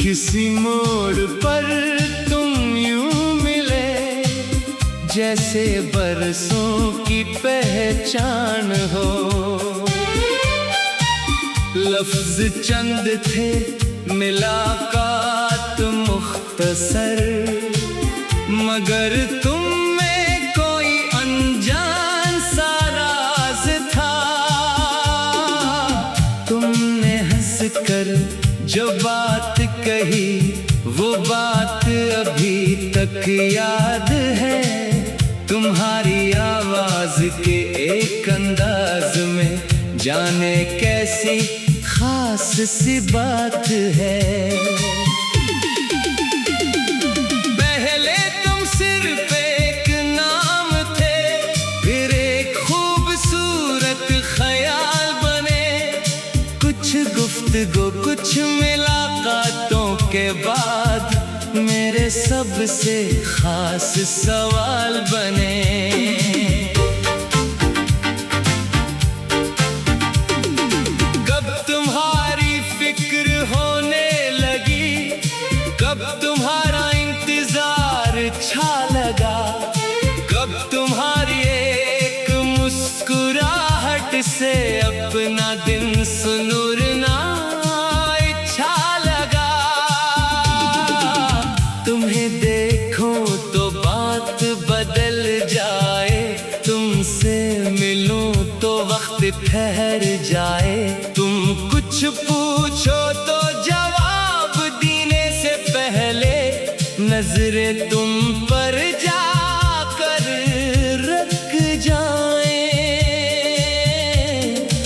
किसी मोड़ पर तुम यूं मिले जैसे बरसों की पहचान हो। लफ्ज चंद थे, मुलाकात मुख्तसर, मगर तुम में कोई अनजान सा राज था। तुमने हंस कर जो बात कही वो बात अभी तक याद है। तुम्हारी आवाज के एक अंदाज में जाने कैसी खास सी बात है। पहले तुम सिर्फ एक नाम थे, फिर एक खूबसूरत ख्याल बने। कुछ गुफ्तगू कुछ मुलाकातों के बाद मेरे सबसे खास सवाल बने। कब तुम्हारी फिक्र होने लगी, कब तुम्हारा इंतजार अच्छा लगा, कब तुम्हारी एक मुस्कुराहट से अपना दिन सुनूरना अच्छा लगा। तुम्हें देखो तो बात बदल जाए, तुमसे मिलूं तो वक्त ठहर जाए। तुम कुछ पूछो तो जवाब देने से पहले नजरें तुम पर जाकर रुक जाए।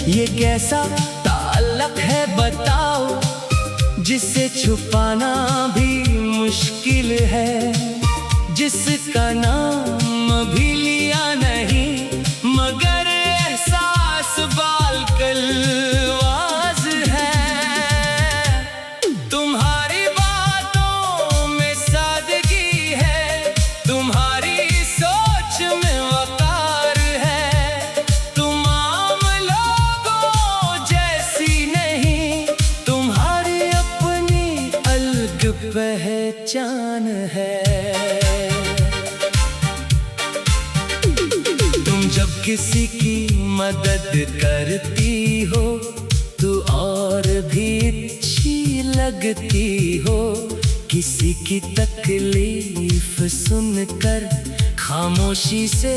ये कैसा ताल्लुक है बताओ, जिसे छुपाना भी मुश्किल है, जिसका नाम भी लिया नहीं मगर एहसास बालकलवाज है। तुम्हारी बातों में सादगी है, तुम्हारी सोच में वकार है। तुम आम लोगों जैसी नहीं, तुम्हारी अपनी अलग पहचान है। जब किसी की मदद करती हो तो और भी अच्छी लगती हो। किसी की तकलीफ सुनकर खामोशी से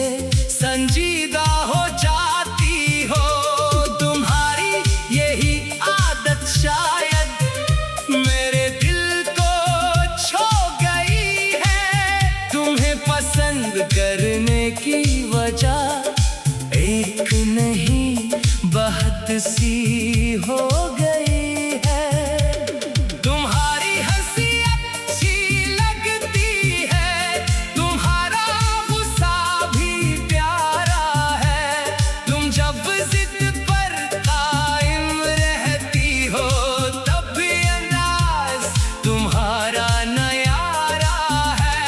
संजीदा हो जाती हो। तुम्हारी यही आदत शायद मेरे दिल को छू गई है। तुम्हें पसंद करने की वजह एक नहीं बहुत सी हो गई है। तुम्हारी हंसी अच्छी लगती है, तुम्हारा गुस्सा भी प्यारा है। तुम जब जिद पर कायम रहती हो तब भी अंदाज तुम्हारा नयारा है।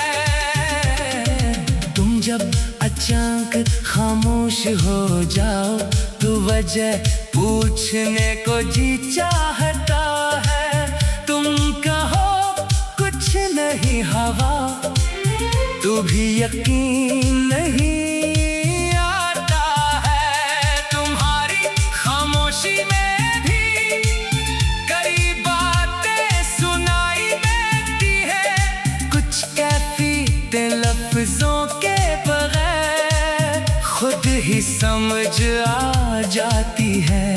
तुम जब अचानक खामोश हो जाओ तो वजह पूछने को जी चाहता है। तुम कहो कुछ नहीं हवा, तो भी यकीन नहीं आता है। तुम्हारी खामोशी में भी कई बातें सुनाई देती है, कुछ कैफियत लफ्जों के बगैर खुद ही समझ आ जाती है।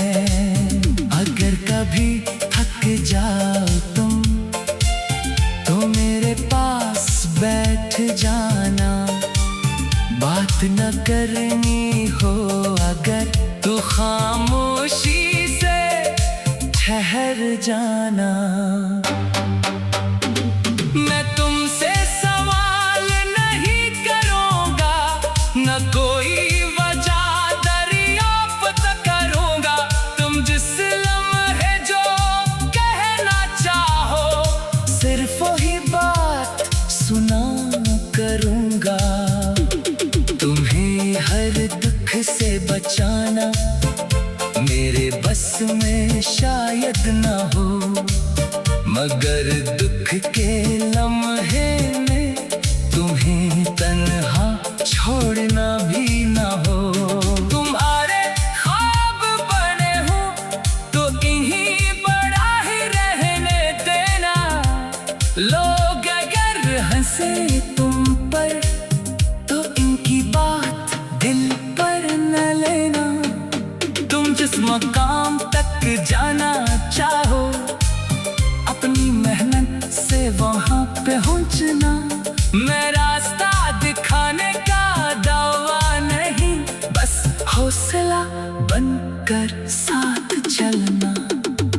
अगर कभी थक जाओ तुम तो मेरे पास बैठ जाना। बात न करनी हो अगर तो खामोशी से ठहर जाना। मैं तुमसे सवाल नहीं करूंगा, न कोई वजह दरियाफ्त करूंगा। तुम जिस लम्हे जो कहना चाहो सिर्फ में शायद ना हो, मगर दुख के लम्हे में तुम्हें तन्हा छोड़ना भी ना हो। तुम्हारे ख्वाब बने हो तो इन्हीं बड़ा ही रहने देना। लोग अगर हंसे तुम पर तो इनकी बात दिल पर न लेना। तुम जिस मकाम तक जाना चाहो, अपनी मेहनत से वहां पहुंचना। मैं रास्ता दिखाने का दावा नहीं, बस हौसला बनकर साथ चलना।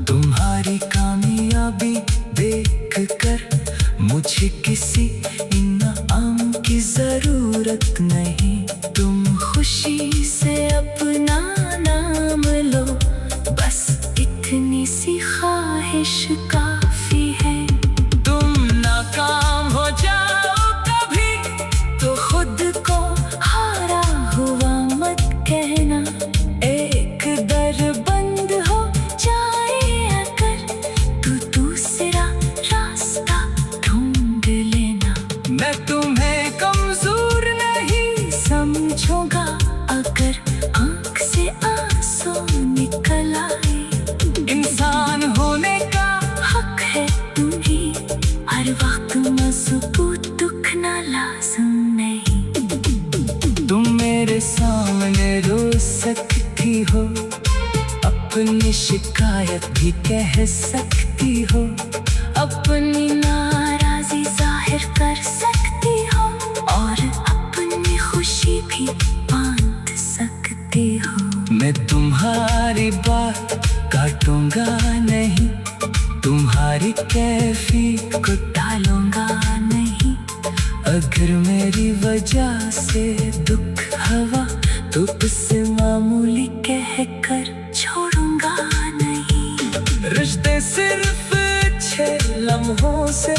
तुम्हारी कामयाबी देखकर मुझे किसी इनाम की जरूरत नहीं। तुम खुशी से अपना नाम लो, बस इतनी सी ख्वाहिश काफी है। तुम नाकाम हो जाओ कभी तो खुद को हारा हुआ मत कहना। एक दर बंद हो जाए अगर तो दूसरा रास्ता ढूंढ लेना। मैं तुम्हें कमजोर नहीं समझूंगा अगर आंख से आंसू निकल आए। इंसान होने का हक है तुम्हें, हर वक्त मजबूत दुखना लाज़िम नहीं। तुम मेरे सामने रो सकती हो, अपनी शिकायत भी कह सकती हो, अपनी नाराजी जाहिर कर सकती हो और अपनी खुशी भी बांट सकती हो। मैं तुम्हारी बात काटूंगा नहीं, तुम्हारी कैफियत को टालूंगा नहीं। अगर मेरी वजह से दुख हवा तो उसे मामूली कहकर छोड़ूंगा नहीं। रिश्ते सिर्फ 6 लम्हों से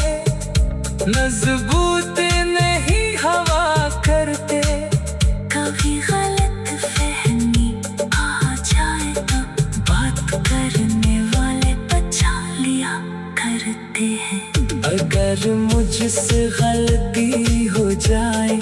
मजबूत नहीं हवा करते। कभी गलत फहमी आ जाए तो बात करने वाले बचा लिया करते हैं। अगर मुझसे गलती हो जाए